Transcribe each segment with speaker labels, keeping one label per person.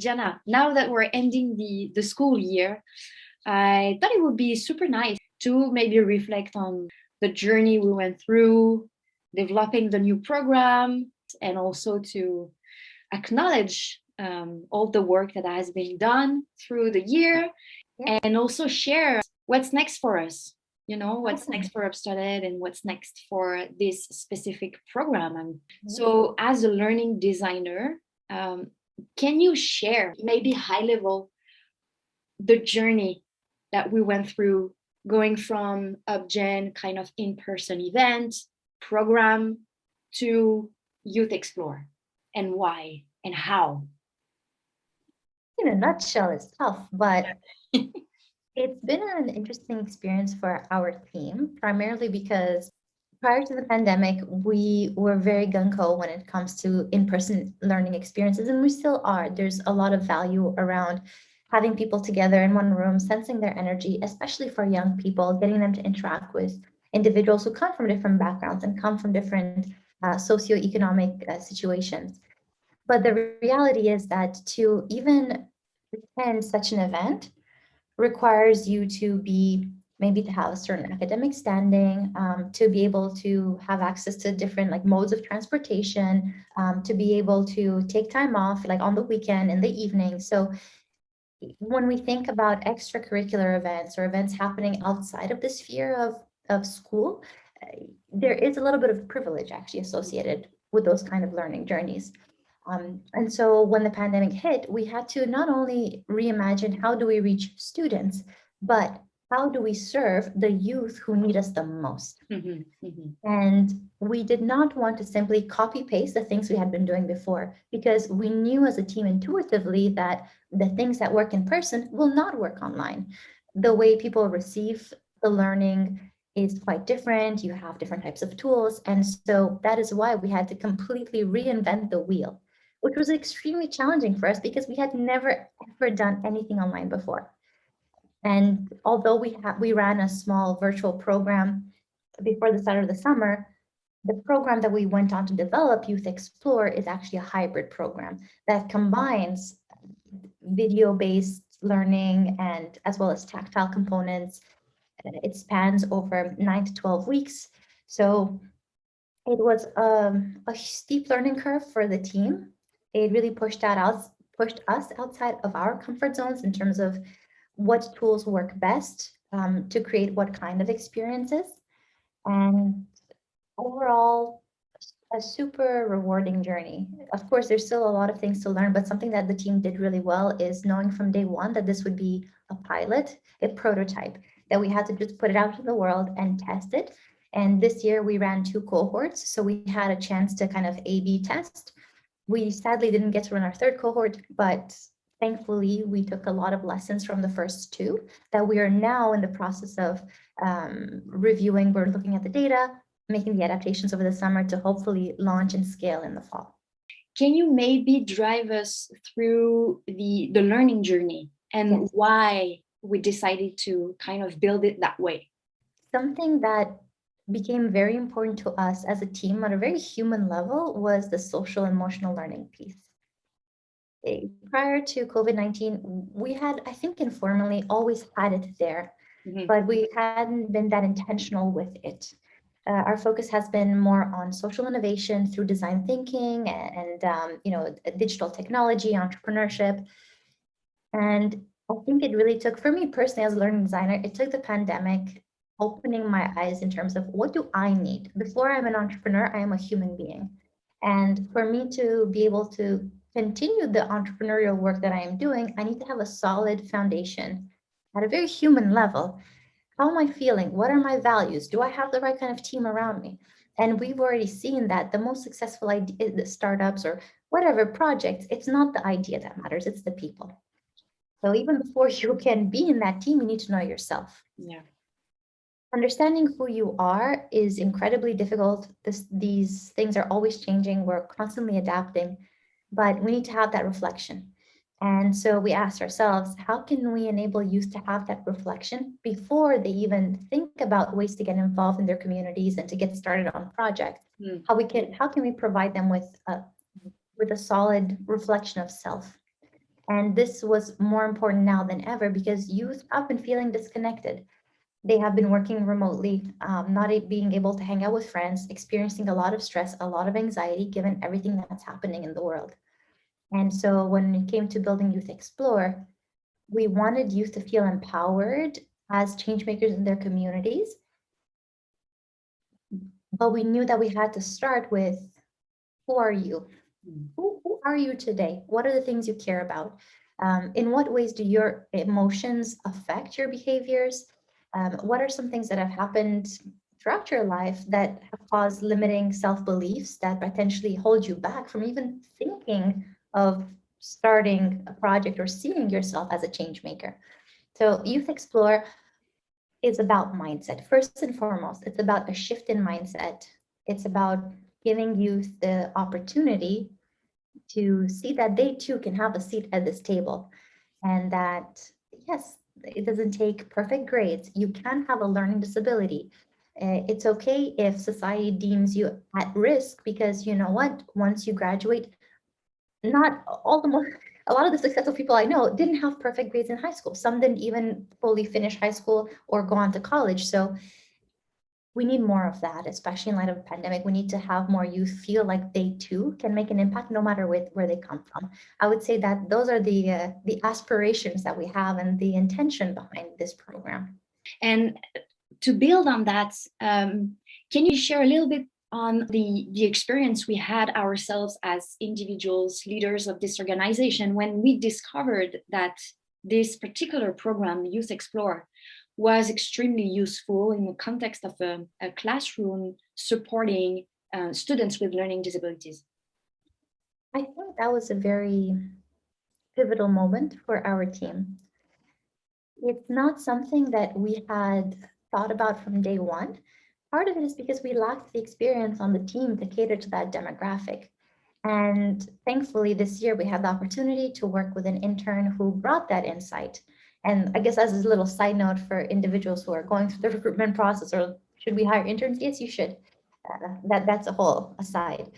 Speaker 1: Jana, now that we're ending the school year, I thought it would be super nice to maybe reflect on the journey we went through, developing the new program, and also to acknowledge all the work that has been done through the year, and also share what's next for us. What's next for UpstartED and what's next for this specific program. And so as a learning designer, can you share maybe high level the journey that we went through going from UpGen kind of in-person event program to Youth Explore, and why and how?
Speaker 2: In a nutshell, it's tough, but it's been an interesting experience for our team, primarily because prior to the pandemic, we were very gung-ho when it comes to in-person learning experiences, and we still are. There's a lot of value around having people together in one room, sensing their energy, especially for young people, getting them to interact with individuals who come from different backgrounds and come from different socioeconomic situations. But the reality is that to even attend such an event requires you to be maybe to have a certain academic standing, to be able to have access to different modes of transportation, to be able to take time off on the weekend, in the evening. So when we think about extracurricular events or events happening outside of the sphere of school, there is a little bit of privilege actually associated with those kind of learning journeys. And so when the pandemic hit, we had to not only reimagine how do we reach students, but how do we serve the youth who need us the most? And we did not want to simply copy paste the things we had been doing before, because we knew as a team intuitively that the things that work in person will not work online. The way people receive the learning is quite different. You have different types of tools. And so that is why we had to completely reinvent the wheel, which was extremely challenging for us because we had never ever done anything online before. And although we ran a small virtual program before the start of the summer, the program that we went on to develop, Youth Explore, is actually a hybrid program that combines video-based learning and as well as tactile components. It spans over 9 to 12 weeks. So it was a steep learning curve for the team. It really pushed us outside of our comfort zones in terms of what tools work best to create what kind of experiences. And overall, a super rewarding journey. Of course, there's still a lot of things to learn, but something that the team did really well is knowing from day one that this would be a pilot, a prototype, that we had to just put it out in the world and test it. And this year we ran 2 cohorts, so we had a chance to kind of A/B test. We sadly didn't get to run our 3rd cohort, but thankfully we took a lot of lessons from the first 2 that we are now in the process of reviewing. We're looking at the data, making the adaptations over the summer to hopefully launch and scale in the fall.
Speaker 1: Can you maybe drive us through the learning journey and why we decided to kind of build it that way?
Speaker 2: Something that became very important to us as a team on a very human level was the social emotional learning piece. Prior to COVID-19, we had, I think informally, always had it there, but we hadn't been that intentional with it. Our focus has been more on social innovation through design thinking and digital technology, entrepreneurship. And I think it really took, for me personally as a learning designer, it took the pandemic opening my eyes in terms of what do I need? Before I'm an entrepreneur, I am a human being. And for me to be able to continue the entrepreneurial work that I am doing, I need to have a solid foundation at a very human level. How am I feeling? What are my values? Do I have the right kind of team around me? And we've already seen that the most successful the startups or whatever projects, it's not the idea that matters, it's the people. So even before you can be in that team, you need to know yourself.
Speaker 1: Yeah.
Speaker 2: Understanding who you are is incredibly difficult. These things are always changing. We're constantly adapting, but we need to have that reflection. And so we asked ourselves, how can we enable youth to have that reflection before they even think about ways to get involved in their communities and to get started on projects? How can we provide them with a solid reflection of self? And this was more important now than ever because youth have been feeling disconnected. They have been working remotely, not being able to hang out with friends, experiencing a lot of stress, a lot of anxiety, given everything that's happening in the world. And so when it came to building Youth Explore, we wanted youth to feel empowered as change makers in their communities. But we knew that we had to start with, who are you? Who are you today? What are the things you care about? In what ways do your emotions affect your behaviors? What are some things that have happened throughout your life that have caused limiting self-beliefs that potentially hold you back from even thinking of starting a project or seeing yourself as a change maker? So Youth Explore is about mindset. First and foremost, it's about a shift in mindset. It's about giving youth the opportunity to see that they too can have a seat at this table, and that, yes, it doesn't take perfect grades. You can have a learning disability. It's okay if society deems you at risk, because you know what? Once you graduate, not all the more, a lot of the successful people I know didn't have perfect grades in high school. Some didn't even fully finish high school or go on to college. So we need more of that, especially in light of the pandemic. We need to have more youth feel like they too can make an impact, no matter where they come from. I would say that those are the aspirations that we have and the intention behind this program.
Speaker 1: And to build on that, can you share a little bit on the experience we had ourselves as individuals, leaders of this organization, when we discovered that this particular program, Youth Explore, was extremely useful in the context of a classroom supporting students with learning disabilities?
Speaker 2: I think that was a very pivotal moment for our team. It's not something that we had thought about from day one. Part of it is because we lacked the experience on the team to cater to that demographic. And thankfully, this year we had the opportunity to work with an intern who brought that insight. And I guess as a little side note for individuals who are going through the recruitment process, or should we hire interns? Yes, you should. That's a whole aside.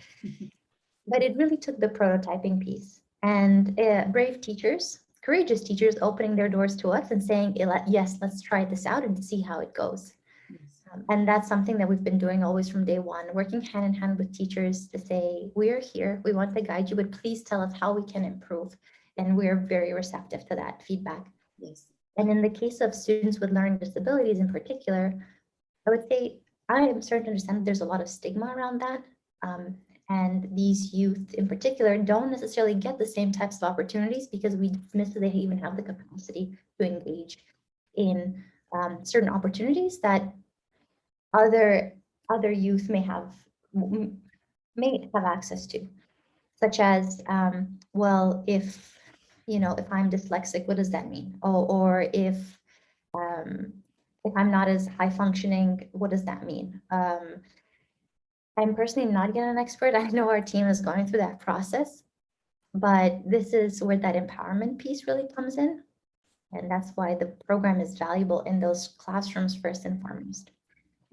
Speaker 2: But it really took the prototyping piece and brave teachers, courageous teachers opening their doors to us and saying, yes, let's try this out and see how it goes. And that's something that we've been doing always from day one, working hand in hand with teachers to say, we're here, we want to guide you, but please tell us how we can improve. And we're very receptive to that feedback.
Speaker 1: Yes.
Speaker 2: And in the case of students with learning disabilities in particular, I would say I am starting to understand that there's a lot of stigma around that. And these youth in particular don't necessarily get the same types of opportunities because we dismiss that they even have the capacity to engage in certain opportunities that other youth may have access to, such as, well, if I'm dyslexic, what does that mean? Or if I'm not as high functioning, what does that mean? I'm personally not yet an expert. I know our team is going through that process, but this is where that empowerment piece really comes in. And that's why the program is valuable in those classrooms first and foremost.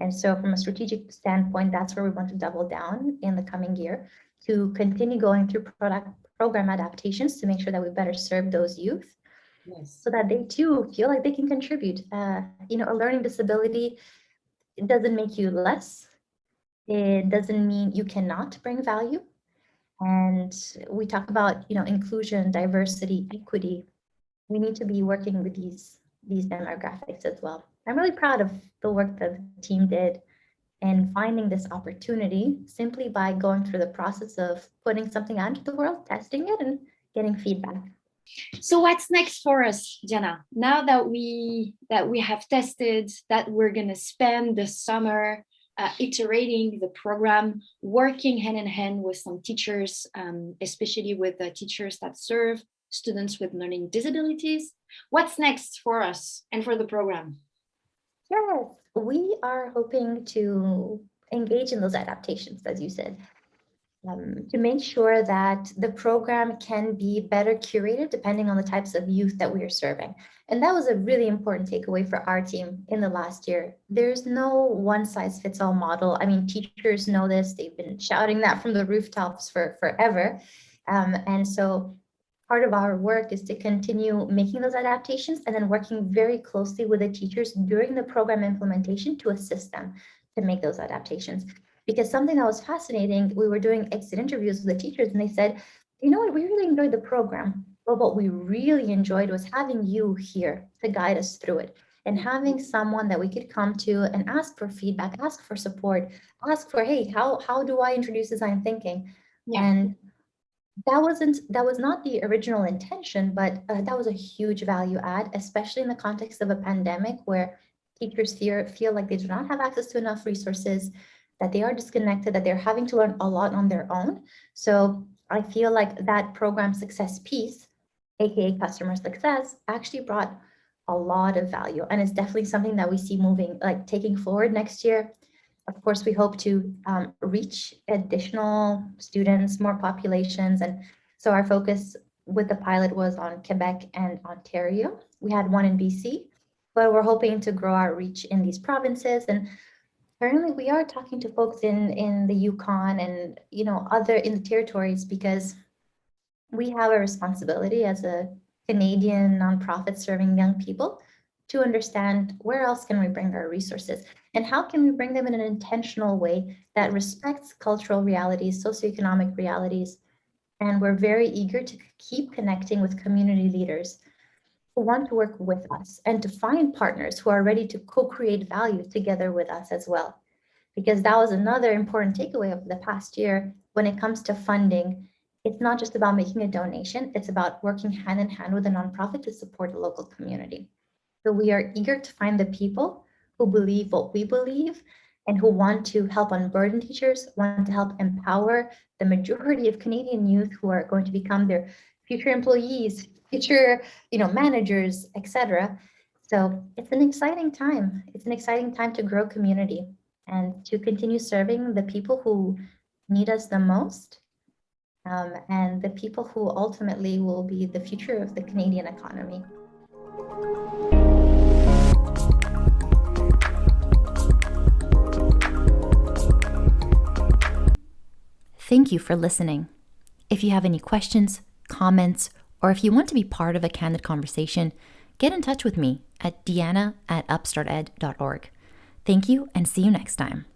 Speaker 2: And so from a strategic standpoint, that's where we want to double down in the coming year to continue going through program adaptations to make sure that we better serve those youth. Yes. So that they too feel like they can contribute. A learning disability, it doesn't make you less. It doesn't mean you cannot bring value. And we talk about, inclusion, diversity, equity. We need to be working with these demographics as well. I'm really proud of the work that the team did and finding this opportunity simply by going through the process of putting something out into the world, testing it, and getting feedback.
Speaker 1: So what's next for us, Diana? Now that we have tested, that we're gonna spend the summer iterating the program, working hand in hand with some teachers, especially with the teachers that serve students with learning disabilities. What's next for us and for the program?
Speaker 2: Yes, we are hoping to engage in those adaptations, as you said, to make sure that the program can be better curated depending on the types of youth that we are serving. And that was a really important takeaway for our team in the last year. There's no one size fits all model. I mean, teachers know this. They've been shouting that from the rooftops for forever. And so part of our work is to continue making those adaptations and then working very closely with the teachers during the program implementation to assist them to make those adaptations. Because something that was fascinating, we were doing exit interviews with the teachers and they said, you know what, we really enjoyed the program, but what we really enjoyed was having you here to guide us through it and having someone that we could come to and ask for feedback, ask for support, ask for, hey, how do I introduce design thinking?
Speaker 1: Yeah.
Speaker 2: And that was not the original intention, but that was a huge value add, especially in the context of a pandemic where teachers feel like they do not have access to enough resources, that they are disconnected, that they're having to learn a lot on their own. So I feel like that program success piece, aka customer success, actually brought a lot of value, and it's definitely something that we see moving, like taking forward next year. Of course, we hope to reach additional students, more populations. And so our focus with the pilot was on Quebec and Ontario. We had one in BC, but we're hoping to grow our reach in these provinces. And currently we are talking to folks in the Yukon and, other in the territories, because we have a responsibility as a Canadian nonprofit serving young people to understand where else can we bring our resources and how can we bring them in an intentional way that respects cultural realities, socioeconomic realities. And we're very eager to keep connecting with community leaders who want to work with us and to find partners who are ready to co-create value together with us as well. Because that was another important takeaway of the past year when it comes to funding. It's not just about making a donation, it's about working hand in hand with a nonprofit to support the local community. So we are eager to find the people who believe what we believe and who want to help unburden teachers, want to help empower the majority of Canadian youth who are going to become their future employees, future, managers, etc. So it's an exciting time. It's an exciting time to grow community and to continue serving the people who need us the most, and the people who ultimately will be the future of the Canadian economy.
Speaker 3: Thank you for listening. If you have any questions, comments, or if you want to be part of a candid conversation, get in touch with me at deanna@upstarted.org. Thank you and see you next time.